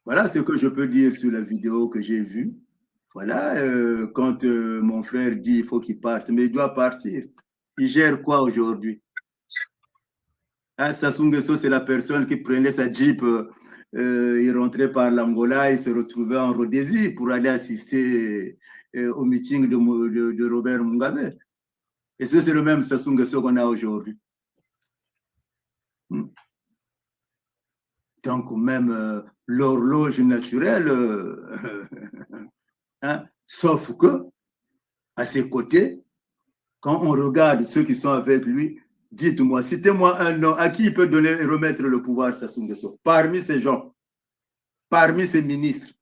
Voilà ce que je peux dire sur la vidéo que j'ai vue. Voilà, quand mon frère dit il faut qu'il parte, mais il doit partir. Il gère quoi aujourd'hui? Hein, Sassou Nguesso, c'est la personne qui prenait sa Jeep, il rentrait par l'Angola, il se retrouvait en Rhodésie pour aller assister au meeting de Robert Mugabe. Et c'est le même Sassou Nguesso qu'on a aujourd'hui. Donc, même l'horloge naturelle, hein, sauf que, à ses côtés, quand on regarde ceux qui sont avec lui, dites-moi, citez-moi un nom à qui il peut donner et remettre le pouvoir Sassou Nguesso. Parmi ces gens, parmi ces ministres,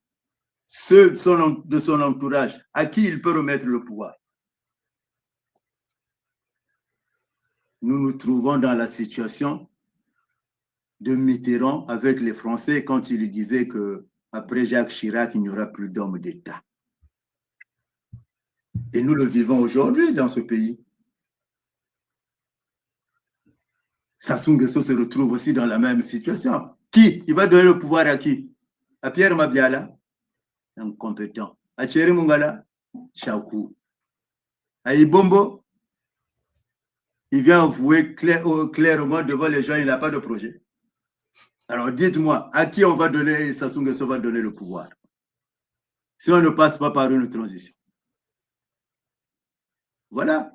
ceux de son entourage, à qui il peut remettre le pouvoir. Nous nous trouvons dans la situation de Mitterrand avec les Français quand il disait qu'après Jacques Chirac, il n'y aura plus d'hommes d'État. Et nous le vivons aujourd'hui dans ce pays. Sassou Nguesso se retrouve aussi dans la même situation. Qui? Il va donner le pouvoir à qui? À Pierre Mabiala? Incompétent. À Thierry Mungala? Chakou. À Ibombo? Il vient avouer clairement devant les gens, il n'a pas de projet. Alors dites-moi, à qui on va donner, Sassou Nguesso va donner le pouvoir si on ne passe pas par une transition? Voilà.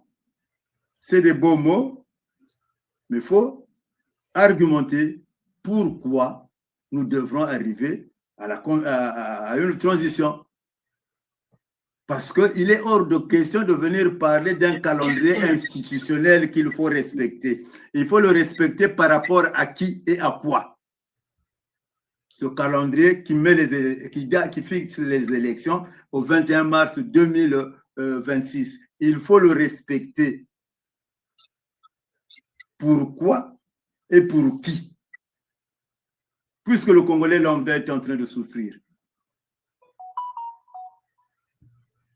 C'est des beaux mots, mais il faut argumenter pourquoi nous devrons arriver à une transition. Parce qu'il est hors de question de venir parler d'un calendrier institutionnel qu'il faut respecter. Il faut le respecter par rapport à qui et à quoi. Ce calendrier qui fixe les élections au 21 mars 2026. Il faut le respecter. Pourquoi et pour qui? Puisque le Congolais lambda est en train de souffrir.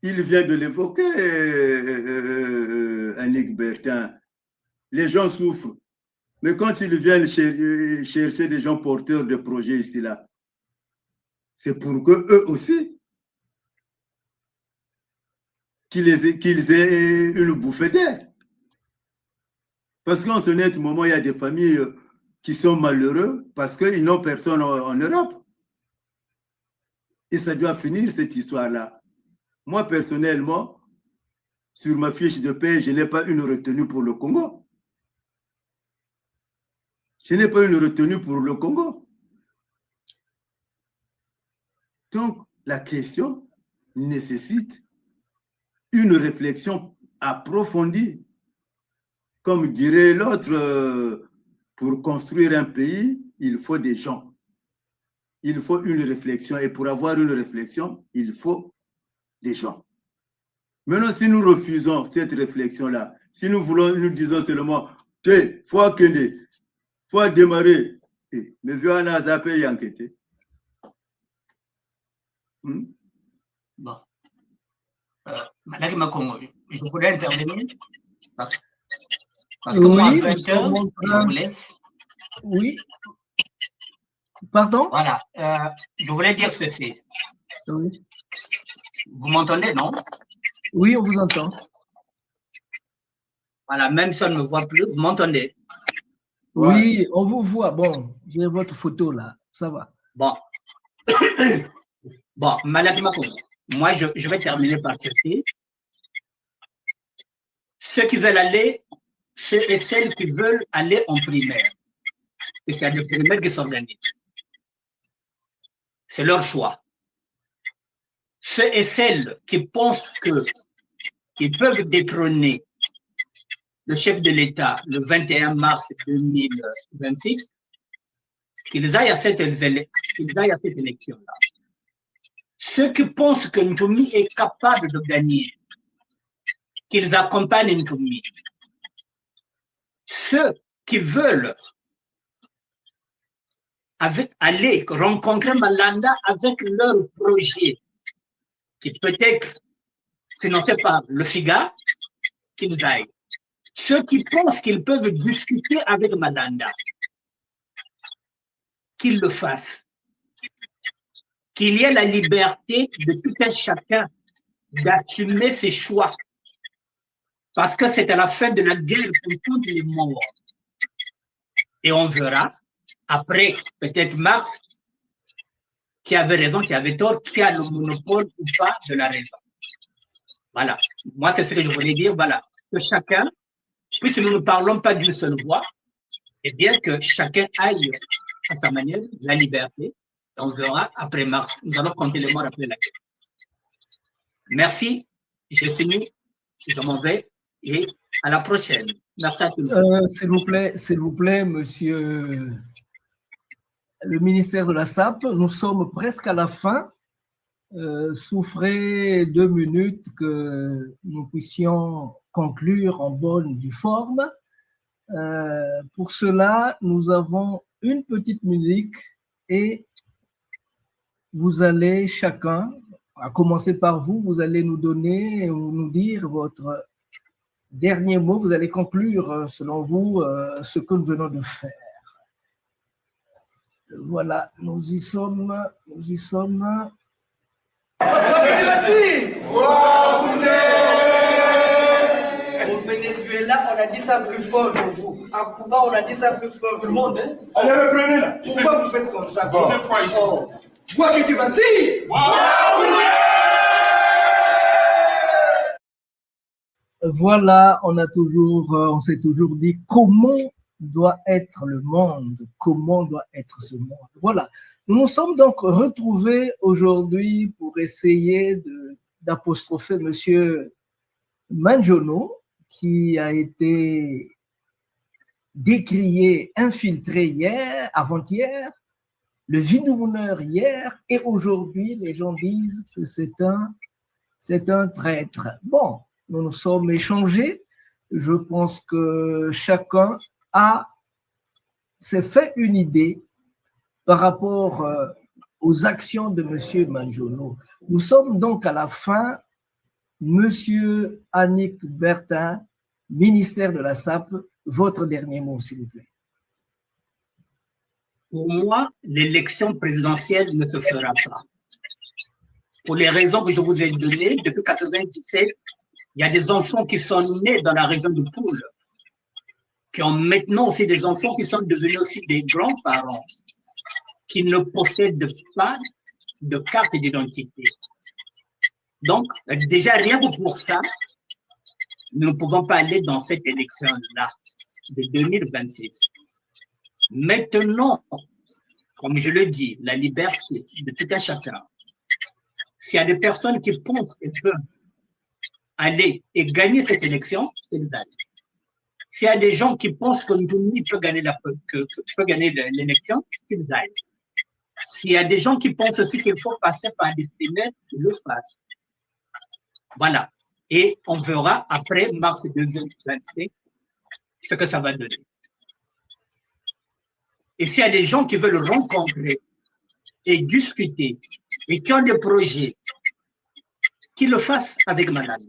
Il vient de l'évoquer, Annick Bertin. Les gens souffrent. Mais quand ils viennent chercher des gens porteurs de projets ici, là, c'est pour qu'eux aussi, qu'ils aient une bouffée d'air. Parce qu'en ce net moment, il y a des familles qui sont malheureuses parce qu'ils n'ont personne en Europe. Et ça doit finir, cette histoire-là. Moi, personnellement, sur ma fiche de paie, je n'ai pas une retenue pour le Congo. Je n'ai pas une retenue pour le Congo. Donc, la question nécessite une réflexion approfondie. Comme dirait l'autre, pour construire un pays, il faut des gens. Il faut une réflexion. Et pour avoir une réflexion, il faut des gens. Maintenant, si nous refusons cette réflexion-là, si nous disons seulement, il faut démarrer. Mais viens à zapper et enquêter. Bon. Madame Makongo, je voulais intervenir parce que oui, moi, à 20h, je vous laisse. Oui. Pardon? Voilà. Je voulais dire ceci. Oui. Vous m'entendez, non? Oui, on vous entend. Voilà, même si on ne me voit plus, vous m'entendez? Oui, ouais. On vous voit. Bon, j'ai votre photo là. Ça va. Bon. Bon, Madame Makongo, moi, je vais terminer par ceci. Ceux qui veulent aller, ceux et celles qui veulent aller en primaire, et c'est les primaires qui s'organisent. C'est leur choix. Ceux et celles qui pensent qu'ils peuvent détrôner le chef de l'État le 21 mars 2026, qu'ils aillent à cette élection-là. Ceux qui pensent que Ntoumi est capable de gagner, qu'ils accompagnent Ntoumi. Ceux qui veulent aller rencontrer Malanda avec leur projet, qui peut être financé par le FIGA, qu'ils aillent. Ceux qui pensent qu'ils peuvent discuter avec Malanda, qu'ils le fassent. qu'il y ait la liberté de tout un chacun d'assumer ses choix. Parce que c'est à la fin de la guerre qu'on compte les morts. Et on verra, après peut-être Marx, qui avait raison, qui avait tort, qui a le monopole ou pas de la raison. Voilà. Moi, c'est ce que je voulais dire. Voilà. Que chacun, puisque nous ne parlons pas d'une seule voix, et bien que chacun aille à sa manière, la liberté. On verra après Marx. Nous allons compter les morts après la guerre. Merci. J'ai fini. Je m'en vais. Et à la prochaine. Merci à tous. S'il vous plaît, monsieur le ministère de la SAP, nous sommes presque à la fin. Souffrez 2 minutes que nous puissions conclure en bonne due forme. Pour cela, nous avons une petite musique et vous allez chacun, à commencer par vous, vous allez nous donner ou nous dire votre dernier mot. Vous allez conclure, selon vous, ce que nous venons de faire. Voilà, nous y sommes. Au Venezuela, on a dit ça plus fort que vous. À Cuba, on a dit ça plus fort que tout le monde. Hein? Allez, reprenez là. Pourquoi vous faites comme ça? Bon. Fois ici. Oh. Toi qui tu vas dire. Voilà, on s'est toujours dit comment doit être le monde, comment doit être ce monde. Voilà, nous nous sommes donc retrouvés aujourd'hui pour essayer d'apostropher monsieur Manjono, qui a été décrié, infiltré hier, avant-hier, le Vindoumouneur hier, et aujourd'hui, les gens disent que c'est un traître. Bon, nous nous sommes échangés. Je pense que chacun s'est fait une idée par rapport aux actions de M. Manjono. Nous sommes donc à la fin. Monsieur Annick Bertin, ministère de la SAP, votre dernier mot, s'il vous plaît. Pour moi, l'élection présidentielle ne se fera pas. Pour les raisons que je vous ai données, depuis 1997, il y a des enfants qui sont nés dans la région de Poule, qui ont maintenant aussi des enfants qui sont devenus aussi des grands-parents, qui ne possèdent pas de carte d'identité. Donc, déjà, rien que pour ça, nous ne pouvons pas aller dans cette élection-là de 2026. Maintenant, comme je le dis, la liberté de tout un chacun. S'il y a des personnes qui pensent qu'elles peuvent aller et gagner cette élection, elles aillent. S'il y a des gens qui pensent que Ndoumi peut gagner l'élection, qu'ils aillent. S'il y a des gens qui pensent aussi qu'il faut passer par des primaires, qu'ils le fassent. Voilà. Et on verra après mars 2025 ce que ça va donner. Et s'il y a des gens qui veulent rencontrer et discuter et qui ont des projets, qu'ils le fassent avec madame.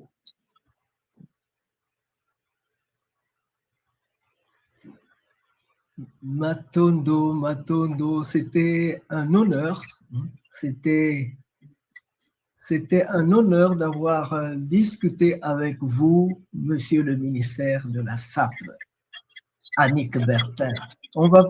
Matondo, c'était un honneur. C'était un honneur d'avoir discuté avec vous, monsieur le ministère de la SAP, Annick Bertin. On va